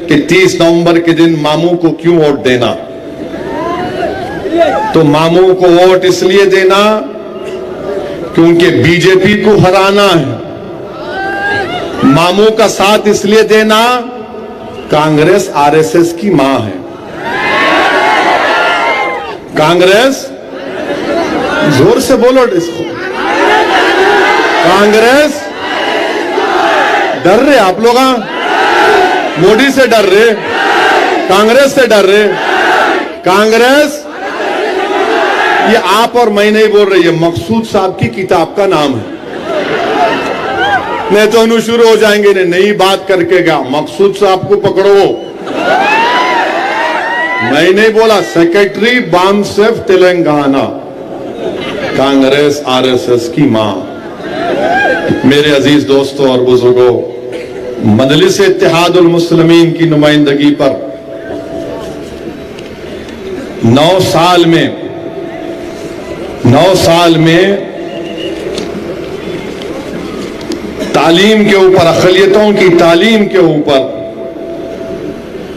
कि 30 नवंबर के दिन मामू को क्यों वोट देना। तो मामू को वोट इसलिए देना क्योंकि बीजेपी को हराना है। मामू का साथ इसलिए देना, कांग्रेस आरएसएस की मां है। कांग्रेस, जोर से बोलो इसको, कांग्रेस डर रहे आप लोग, मोदी से डर रहे, कांग्रेस से डर रहे। कांग्रेस, ये आप और मैं नहीं बोल रही है, मकसूद साहब की किताब का नाम है। नहीं तो अनु शुरू हो जाएंगे, ने नई बात करके गया, मकसूद साहब को पकड़ो। मैं नहीं बोला, सेक्रेटरी बामसेफ तेलंगाना, कांग्रेस आरएसएस की मां। मेरे अजीज दोस्तों और बुजुर्गों, मजलिस इत्तेहादुल मुस्लिमीन की नुमाइंदगी पर 9 साल में तालीम के ऊपर, अक़लियतों की तालीम के ऊपर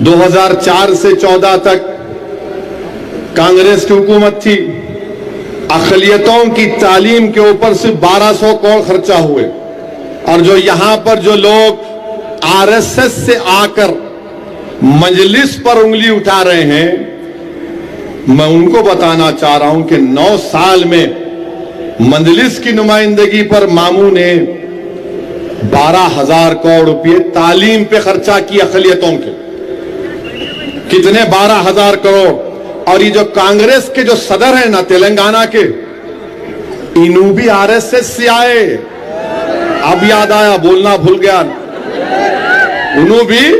2004 से 14 तक कांग्रेस की हुकूमत थी। अक़लियतों की तालीम के ऊपर सिर्फ 1200 करोड़ खर्चा हुए। और जो यहां पर जो लोग आरएसएस से आकर मजलिस पर उंगली उठा रहे हैं, मैं उनको बताना चाह रहा हूं कि 9 साल में मजलिस की नुमाइंदगी पर मामू ने 12,000 करोड़ रुपए तालीम पे खर्चा किया अक़लियतों के। कितने? 12,000 करोड़। और ये जो कांग्रेस के जो सदर हैं ना तेलंगाना के, इन्हों भी आरएसएस से आए। अब याद आया, बोलना भूल गया, उन्हों भी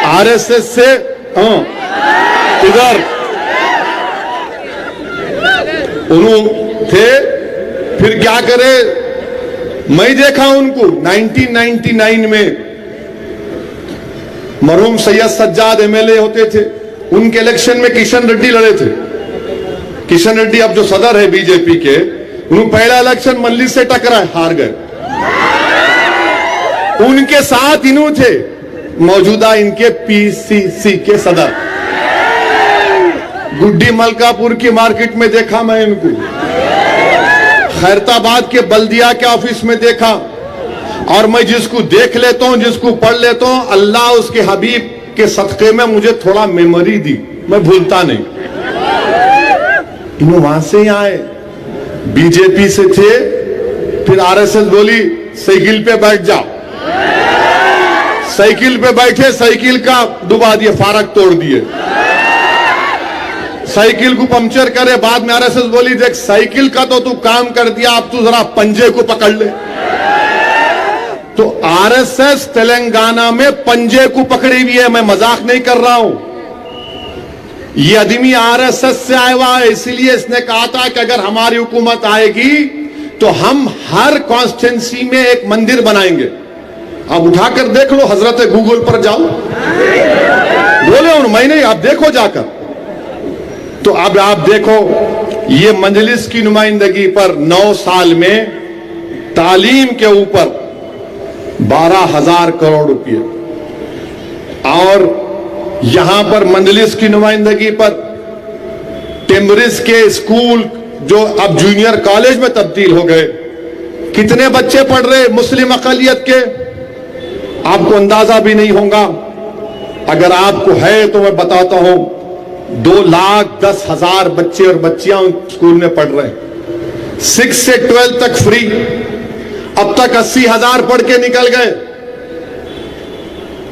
आरएसएस से, हाँ इधर उन्हों थे। फिर क्या करे, मैं देखा उनको 1999 में मरहूम सैयद सज्जाद एमएलए होते थे, उनके इलेक्शन में किशन रेड्डी लड़े थे। किशन रेड्डी अब जो सदर है बीजेपी के, उन्होंने पहला इलेक्शन मल्लिक से टकराए, हार गए। उनके साथ इन्हों थे मौजूदा इनके पीसीसी के सदर। गुड्डी मलकापुर की मार्केट में देखा मैं इनको, खैरताबाद के बल्दिया के ऑफिस में देखा। और मैं जिसको देख लेता हूं, जिसको पढ़ लेता हूं, अल्लाह उसके हबीब के सदक़े में मुझे थोड़ा मेमोरी दी, मैं भूलता नहीं। इन्हों वहां से ही आए, बीजेपी से थे। फिर आरएसएस बोली साइकिल पे बैठ जाओ, साइकिल पे बैठे, साइकिल का डुबा दिए, फारक तोड़ दिए, साइकिल को पंक्चर करे। बाद में आरएसएस बोली देख साइकिल का तो तू काम कर दिया, अब तू जरा पंजे को पकड़ ले। तो आरएसएस तेलंगाना में पंजे को पकड़ी हुई है, मैं मजाक नहीं कर रहा हूं। ये आदमी आरएसएस से आया हुआ है, इसलिए इसने कहा था कि अगर हमारी हुकूमत आएगी तो हम हर कॉन्स्टिट्यूंसी में एक मंदिर बनाएंगे। आप उठाकर देख लो, हजरत गूगल पर जाओ, बोले उन मैं नहीं, आप देखो जाकर। तो अब आप देखो, ये मजलिस की नुमाइंदगी पर 9 साल में तालीम के ऊपर 12,000 करोड़ रुपए, और यहां पर मजलिस की नुमाइंदगी पर टिम्बरिस के स्कूल जो अब जूनियर कॉलेज में तब्दील हो गए, कितने बच्चे पढ़ रहे मुस्लिम अक़लियत के, आपको अंदाजा भी नहीं होगा। अगर आपको है तो मैं बताता हूं, 2,10,000 बच्चे और बच्चियां स्कूल में पढ़ रहे हैं। 6 से 12 तक फ्री। अब तक 80,000 पढ़ के निकल गए,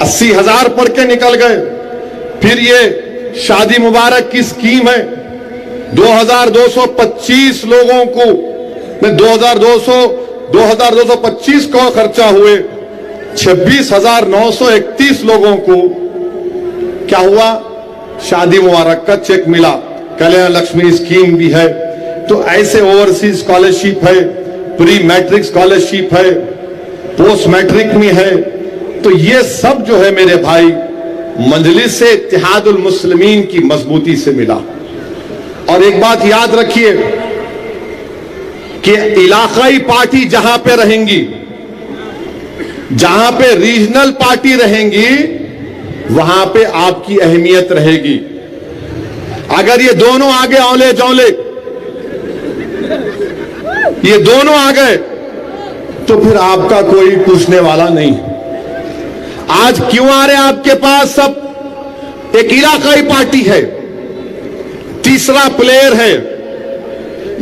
80,000 पढ़ के निकल गए। फिर ये शादी मुबारक की स्कीम है, 2,225 लोगों को, 2,225 करोड़ खर्चा हुए, 26,931 लोगों को क्या हुआ, शादी मुबारक का चेक मिला। कल्याण लक्ष्मी स्कीम भी है। तो ऐसे ओवरसीज स्कॉलरशिप है, प्री मैट्रिक स्कॉलरशिप है, पोस्ट मैट्रिक में है। तो ये सब जो है मेरे भाई, मजलिस से इत्तेहादुल मुस्लिमीन की मजबूती से मिला। और एक बात याद रखिए कि इलाकाई पार्टी जहां पे रहेंगी, जहां पे रीजनल पार्टी रहेंगी वहां पे आपकी अहमियत रहेगी। अगर ये दोनों आगे औले जौले, ये दोनों आ गए तो फिर आपका कोई पूछने वाला नहीं। आज क्यों आ रहे आपके पास सब? एक इलाकाई पार्टी है, तीसरा प्लेयर है।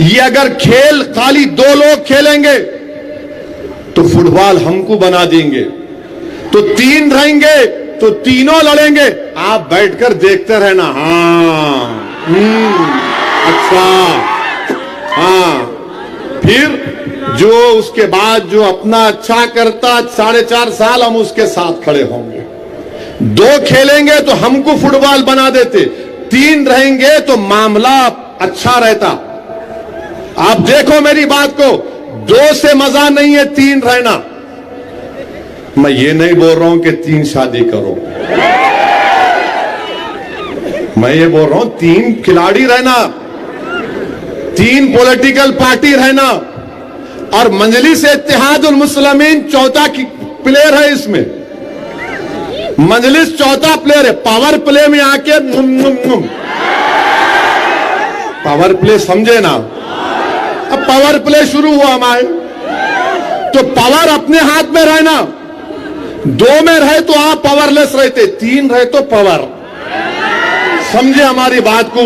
ये अगर खेल खाली दो लोग खेलेंगे तो फुटबॉल हमको बना देंगे, तो तीन रहेंगे तो तीनों लड़ेंगे, आप बैठकर देखते रहना। हाँ, अच्छा, हाँ। फिर जो उसके बाद जो अपना अच्छा करता 4.5 साल हम उसके साथ खड़े होंगे। दो खेलेंगे तो हमको फुटबॉल बना देते, तीन रहेंगे तो मामला अच्छा रहता। आप देखो मेरी बात को, दो से मजा नहीं है तीन रहना। मैं ये नहीं बोल रहा हूं कि 3 शादी करो, मैं ये बोल रहा हूं 3 खिलाड़ी रहना, 3 पॉलिटिकल पार्टी रहना, और मजलिस इत्तेहादुल मुस्लिमीन चौथा प्लेयर है। इसमें मजलिस चौथा प्लेयर है। पावर प्ले में आके पावर प्ले समझे ना? अब पावर प्ले शुरू हुआ हमारे, तो पावर अपने हाथ में रहना। 2 में रहे तो आप पावरलेस रहते, 3 रहे तो पावर। समझे हमारी बात को?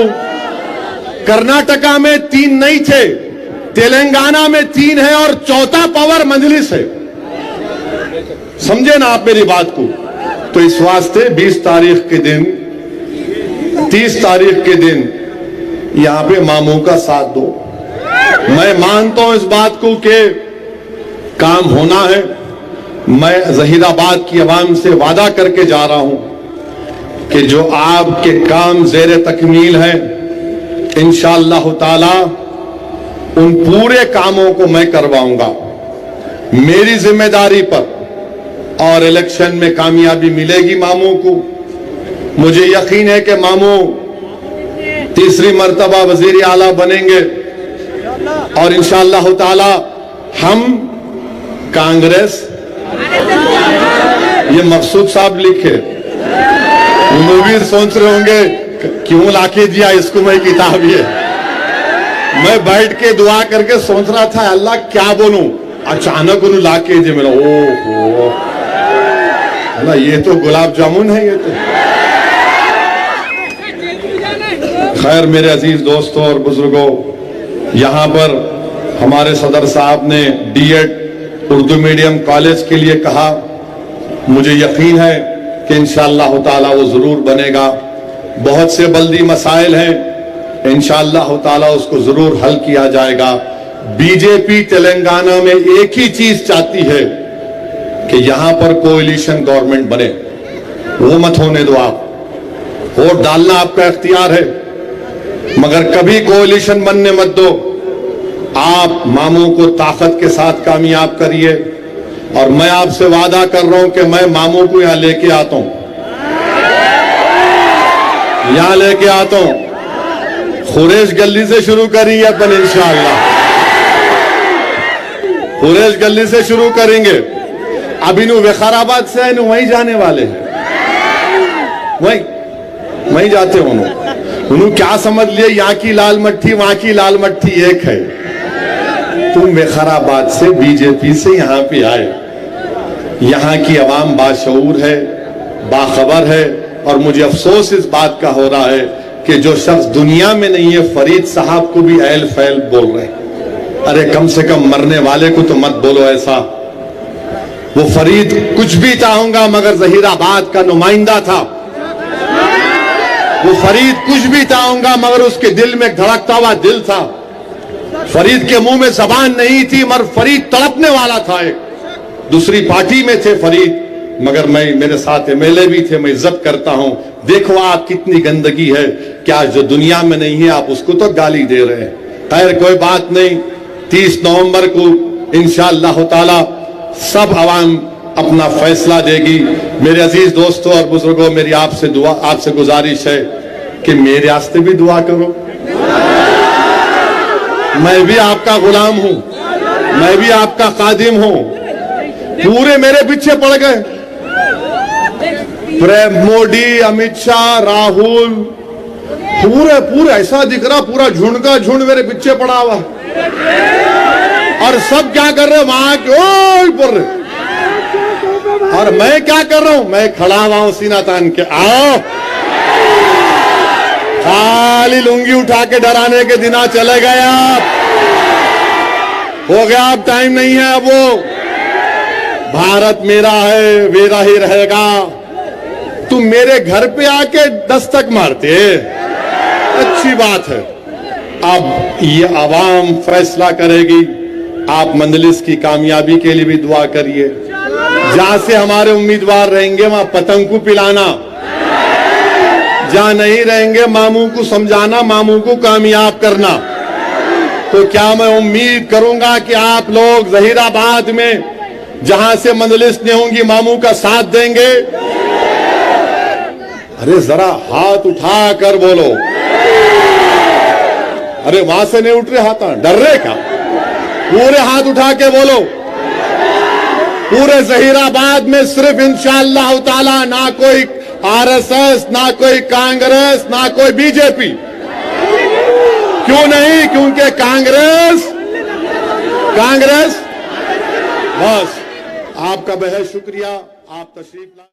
कर्नाटका में 3 नहीं थे, तेलंगाना में 3 है और चौथा पावर मजलिस है। समझे ना आप मेरी बात को? तो इस वास्ते 20 तारीख के दिन, 30 तारीख के दिन यहां पे मामू का साथ दो। मैं मानता हूं इस बात को कि काम होना है। मैं जहीराबाद की आवाम से वादा करके जा रहा हूं कि जो आपके काम ज़ेरे तकमील है, इंशाअल्लाह ताला उन पूरे कामों को मैं करवाऊंगा मेरी जिम्मेदारी पर, और इलेक्शन में कामयाबी मिलेगी मामू को। मुझे यकीन है कि मामू तीसरी मर्तबा वजीर आला बनेंगे, और इंशाअल्लाह ताला हम कांग्रेस, ये मकसूद साहब लिखे, वो भी सोच रहे होंगे क्यों लाके दिया इसको, मैं किताब ये मैं बैठ के दुआ करके सोच रहा था अल्लाह क्या बोलूं, अचानक उन्होंने लाके दिया। मेरा ओहो अल्लाह, ये तो गुलाब जामुन है ये तो। खैर मेरे अजीज दोस्तों और बुजुर्गों, यहां पर हमारे सदर साहब ने डीएड उर्दू मीडियम कॉलेज के लिए कहा। मुझे यकीन है कि इंशाअल्लाह ताला वो जरूर बनेगा। बहुत से बल्दी मसाइल हैं, इंशाअल्लाह ताला उसको जरूर हल किया जाएगा। बीजेपी तेलंगाना में एक ही चीज चाहती है कि यहां पर कोएलिशन गवर्नमेंट बने, वो मत होने दो आप। वोट डालना आपका इख्तियार है, मगर कभी कोएलिशन बनने मत दो। आप मामू को ताकत के साथ कामयाब करिए, और मैं आपसे वादा कर रहा हूं कि मैं मामू को यहां लेके आता हूं, यहां लेके आता हूं। खुरेश गली से शुरू करेंगे अपन इंशाअल्लाह, खुरेश गली से शुरू करेंगे। अब इन्हों विकाराबाद से है, वहीं जाने वाले हैं, वहीं जाते हो। उन्होंने क्या समझ लिया, यहाँ की लाल मट्टी वहां की लाल मट्टी एक है। तुम विकाराबाद से बीजेपी से यहां पे आए, यहां की आवाम बाशऊर है, बाखबर है, और मुझे अफसोस इस बात का हो रहा है कि जो शख्स दुनिया में नहीं है, फरीद साहब को भी ऐल फैल बोल रहे हैं। अरे कम से कम मरने वाले को तो मत बोलो ऐसा। वो फरीद कुछ भी चाहूंगा मगर जहीराबाद का नुमाइंदा था। वो फरीद कुछ भी चाहूंगा मगर उसके दिल में धड़कता हुआ दिल था। फरीद के मुंह में जबान नहीं थी मगर फरीद तड़पने वाला था। एक दूसरी पार्टी में थे फरीद, मगर मैं, मेरे साथ एमएलए भी थे, मैं इज्जत करता हूं। देखो आप कितनी गंदगी है, क्या जो दुनिया में नहीं है आप उसको तो गाली दे रहे हैं। खैर कोई बात नहीं, 30 नवंबर को इंशाअल्लाह ताला सब आवाम अपना फैसला देगी। मेरे अजीज दोस्तों और बुजुर्गों, मेरी आपसे दुआ, आपसे गुजारिश है कि मेरे वास्ते भी दुआ करो। मैं भी आपका गुलाम हूं, मैं भी आपका खादिम हूं। पूरे मेरे पीछे पड़ गए। मोदी, अमित शाह, राहुल, पूरे ऐसा दिख रहा पूरा झुंड का झुंड मेरे पीछे पड़ा हुआ। और सब क्या कर रहे वहां क्यों बोल रहे, और मैं क्या कर रहा हूं, मैं खड़ा हुआ हूं सीना तान के। आओ, खाली लुंगी उठा के डराने के दिन चले गए। आप हो गया, अब टाइम नहीं है। अब वो भारत मेरा है, मेरा ही रहेगा। तुम मेरे घर पे आके दस्तक मारते, अच्छी बात है। अब ये आवाम फैसला करेगी। आप मंजलिस की कामयाबी के लिए भी दुआ करिए। जहां से हमारे उम्मीदवार रहेंगे वहां पतंग को पिलाना, जहां नहीं रहेंगे मामू को समझाना, मामू को कामयाब करना। तो क्या मैं उम्मीद करूंगा कि आप लोग जहीराबाद में जहां से मंजलिस नहीं होंगी मामू का साथ देंगे? अरे जरा हाथ उठा कर बोलो। अरे वहां से नहीं उठ रहे हाथ, डर रहे क्या? पूरे हाथ उठा के बोलो। पूरे जहीराबाद में सिर्फ इंशाअल्लाह ताला, ना कोई आरएसएस, ना कोई कांग्रेस, ना कोई बीजेपी। क्यों नहीं? क्योंकि कांग्रेस बस। आपका बेहद शुक्रिया, आप तशरीफ ला।